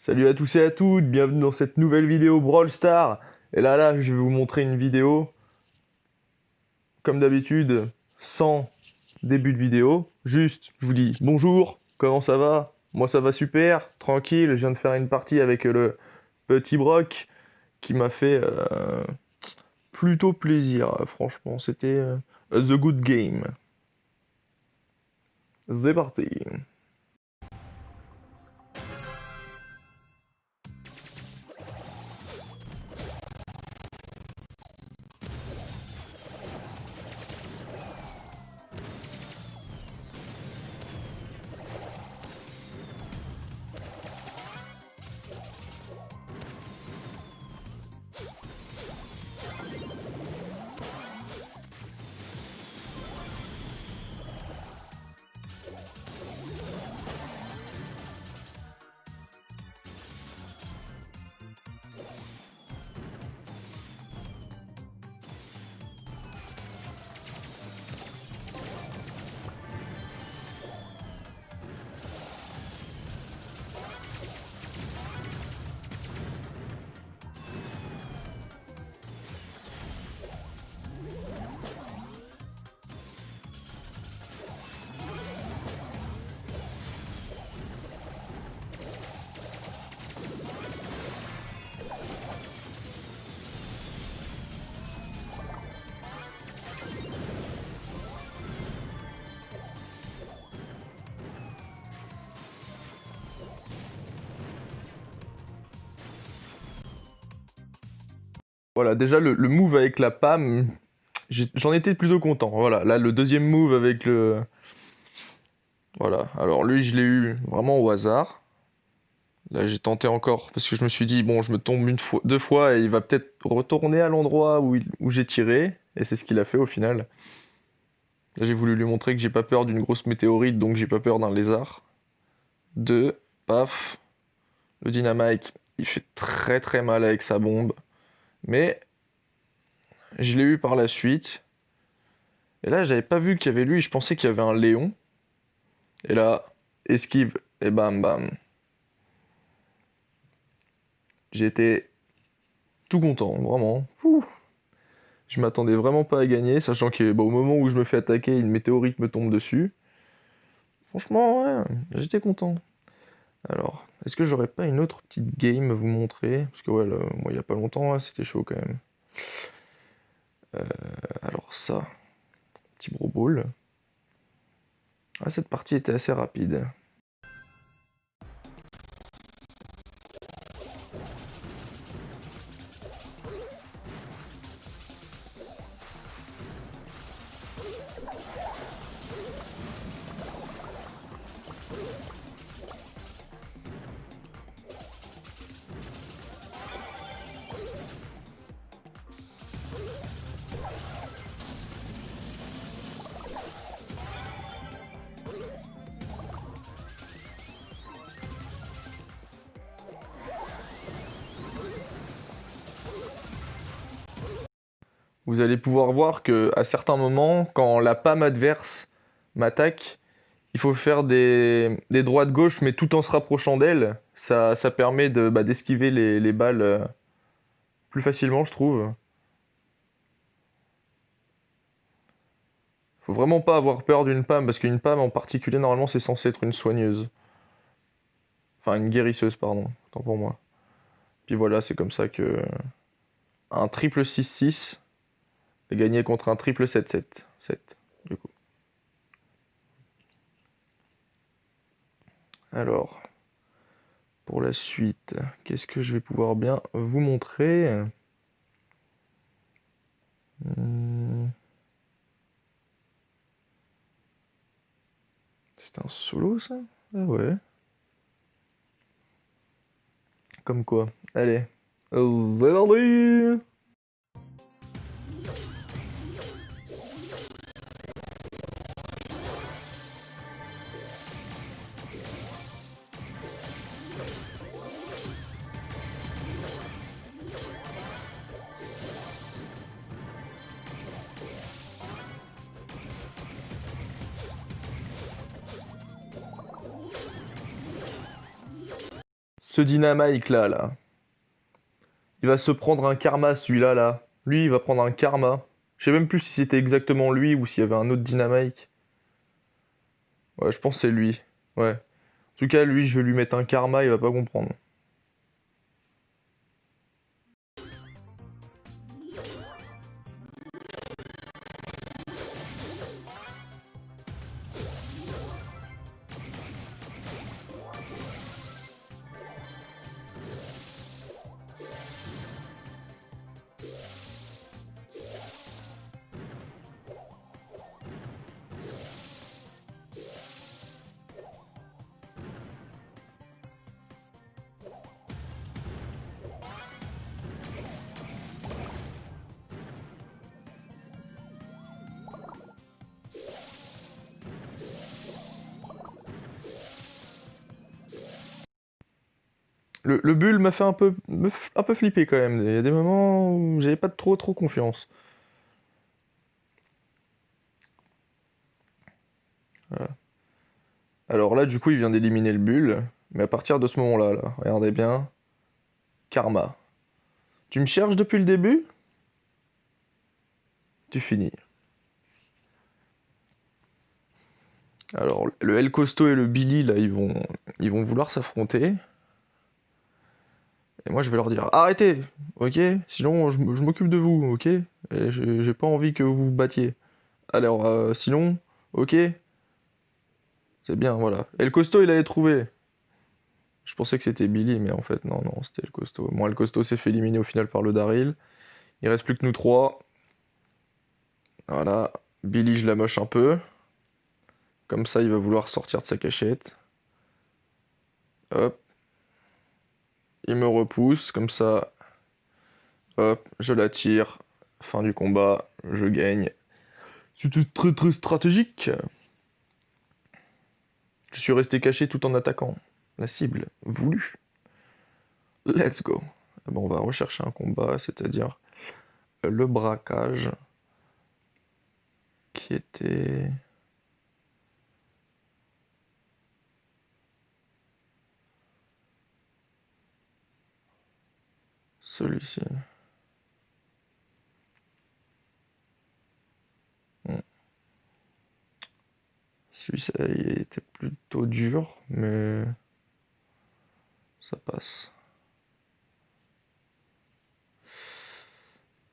Salut à tous et à toutes, bienvenue dans cette nouvelle vidéo Brawl Stars. Et là, je vais vous montrer une vidéo, comme d'habitude, sans début de vidéo. Juste, je vous dis bonjour, comment ça va? Moi ça va super, tranquille, je viens de faire une partie avec le petit Brock qui m'a fait plutôt plaisir, franchement. C'était The Good Game. C'est parti. Voilà, déjà le move avec la PAM, j'en étais plutôt content. Voilà, là le deuxième move avec le... Voilà, alors lui je l'ai eu vraiment au hasard. Là j'ai tenté encore parce que je me suis dit, bon je me tombe une fois, deux fois et il va peut-être retourner à l'endroit où j'ai tiré. Et c'est ce qu'il a fait au final. Là j'ai voulu lui montrer que j'ai pas peur d'une grosse météorite, donc j'ai pas peur d'un lézard. Deux, paf, le dynamite, il fait très très mal avec sa bombe. Mais je l'ai eu par la suite. Et là j'avais pas vu qu'il y avait lui, je pensais qu'il y avait un Léon. Et là, esquive, et bam bam. J'étais tout content, vraiment. Ouh. Je m'attendais vraiment pas à gagner, sachant que bah, au moment où je me fais attaquer, une météorite me tombe dessus. Franchement, ouais, j'étais content. Alors, est-ce que j'aurais pas une autre petite game à vous montrer? Parce que ouais, là, moi, il y a pas longtemps, là, c'était chaud quand même. Alors ça, petit Bro Ball. Ah, cette partie était assez rapide. Vous allez pouvoir voir que à certains moments, quand la PAM adverse m'attaque, il faut faire des droites-gauche, mais tout en se rapprochant d'elle. Ça permet d'esquiver les balles plus facilement, je trouve. Faut vraiment pas avoir peur d'une PAM, parce qu'une PAM en particulier, normalement, c'est censé être une soigneuse. Enfin, une guérisseuse, pardon. Tant pour moi. Puis voilà, c'est comme ça que un triple 6-6 est gagné contre un triple 7-7. 7, du coup. Alors, pour la suite, qu'est-ce que je vais pouvoir bien vous montrer? Hmm, C'est un solo, ça? Ah ouais. Comme quoi. Allez. C'est parti. Ce Dynamite là. Il va se prendre un karma celui-là là. Lui, il va prendre un karma. Je sais même plus si c'était exactement lui ou s'il y avait un autre Dynamite. Ouais, je pense que c'est lui. Ouais. En tout cas, lui, je vais lui mettre un karma, il va pas comprendre. Le bull m'a fait un peu flipper quand même. Il y a des moments où j'avais pas trop confiance. Voilà. Alors là, du coup, il vient d'éliminer le bull. Mais à partir de ce moment-là, là, regardez bien. Karma. Tu me cherches depuis le début? Tu finis. Alors, le El Costo et le Billy, là, ils vont vouloir s'affronter. Et moi, je vais leur dire, arrêtez, ok? Sinon, je m'occupe de vous, ok? Et j'ai pas envie que vous vous battiez. Alors, sinon, ok? C'est bien, voilà. Et le costaud, il avait trouvé. Je pensais que c'était Billy, mais en fait, non, c'était le costaud. Moi, le costaud s'est fait éliminer au final par le Daryl. Il reste plus que nous trois. Voilà. Billy, je la moche un peu. Comme ça, il va vouloir sortir de sa cachette. Hop. Il me repousse. Comme ça, hop, je la tire. Fin du combat. Je gagne. C'était très stratégique. Je suis resté caché tout en attaquant. La cible voulue. Let's go. Bon, on va rechercher un combat, c'est-à-dire le braquage qui était... celui-ci. Hmm. Celui-ci il était plutôt dur, mais ça passe.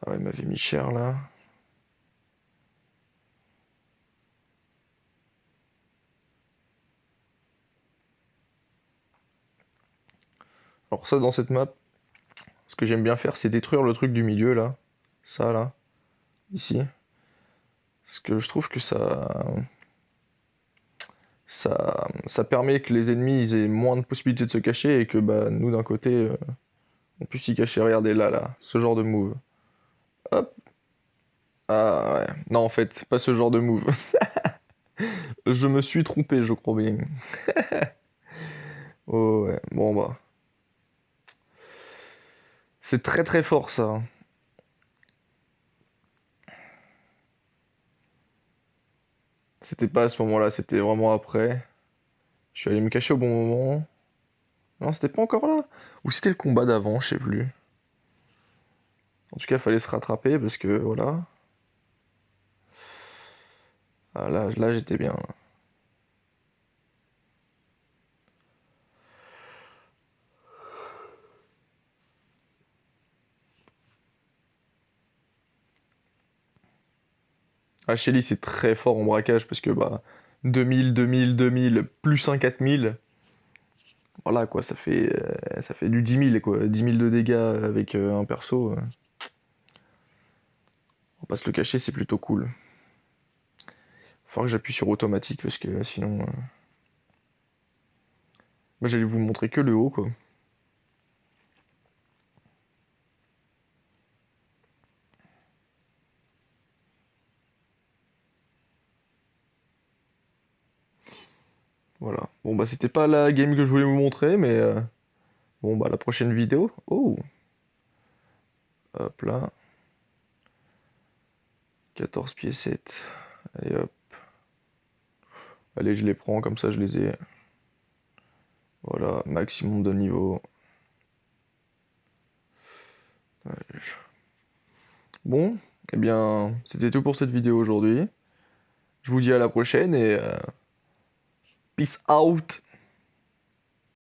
Ah ouais, il m'avait mis cher là. Alors ça, dans cette map, ce que j'aime bien faire, c'est détruire le truc du milieu là. Ça là, ici. Parce que je trouve que ça permet que les ennemis ils aient moins de possibilités de se cacher et que bah, nous d'un côté, on puisse s'y cacher. Regardez là, ce genre de move. Hop. Ah ouais. Non, en fait, pas ce genre de move. Je me suis trompé, je crois bien. Oh ouais, bon bah. C'est très fort ça. C'était pas à ce moment-là, c'était vraiment après. Je suis allé me cacher au bon moment. Non, c'était pas encore là. Ou c'était le combat d'avant, je sais plus. En tout cas, fallait se rattraper parce que voilà. Ah, là j'étais bien. Ah, Shelly, c'est très fort en braquage parce que bah 2000 plus un 4000. Voilà quoi, ça fait du 10 000 quoi. 10 000 de dégâts avec un perso. On va pas se le cacher, c'est plutôt cool. Faut que j'appuie sur automatique parce que sinon. Moi j'allais vous montrer que le haut quoi. Voilà. Bon bah c'était pas la game que je voulais vous montrer, mais bon bah la prochaine vidéo. Oh! Hop là. 14 pieds 7. Allez hop. Allez, je les prends comme ça je les ai. Voilà, maximum de niveau. Bon, eh bien, c'était tout pour cette vidéo aujourd'hui. Je vous dis à la prochaine et peace out!